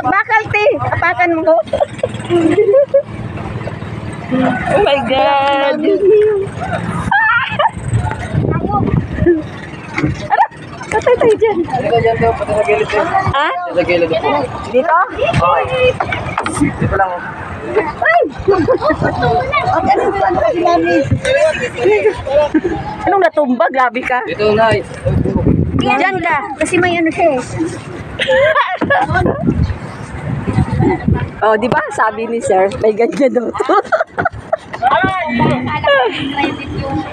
Bakal, te. Apakan mo. Oh my God. Ano? Patay tayo dyan. Dito dyan daw, pati sa gilid daw. Ha? Sa gilid daw. Dito? Okay. Dito lang. Ay! Anong natumba? Grabe ka. Dito na. Diyan ka. Kasi may ano siya eh. Oh, di ba? Sabi ni sir, may ganyan daw to.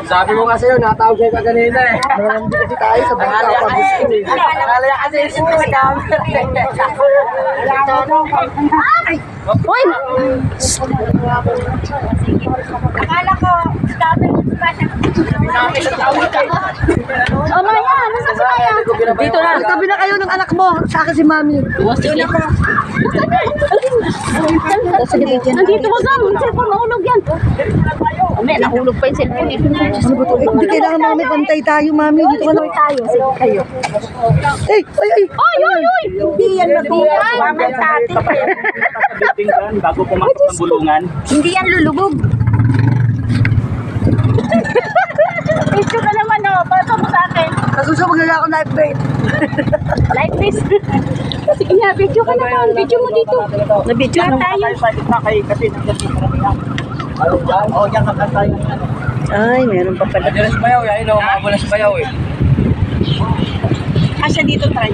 Sabi mo kasi yun, natawag kayo kaganina eh. Marami kasi tayo sa bangka pa gusto eh. Akala kasi yung sa camera. Uy! Akala ko, sabi mo ba siya? Oh, Maya! Nasa si Maya? Dito na. Tabi na kayo ng anak mo. Sa akin si Mami. Nandito mo gang. Yung cellphone, mahulog yan. May nahulog pa yung cellphone. Ano ba ito? Hindi kailangan Mami. Pantay tayo, Mami. Dito ka na. Tayo. Sige kayo. Ay! Ay! Ay! Oy! Oy! Oy! Hindi yan matuyan. Bago pumasok ng bulungan. Hindi yan lulubog. Picture ka naman, no? Pato mo sa akin. Kasusunod na ako live bait. Like this. Sige nga, video ka naman. Video mo dito. Na-video na tayo. Kasi Oo, yan kakantay. Ay, meron pa pala. Diyan sa bayaw, yan o, maabo na sa bayaw eh. Asya dito, try.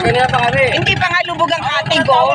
Ganyan pa kami. Hindi pa nga lubog ang ate ko.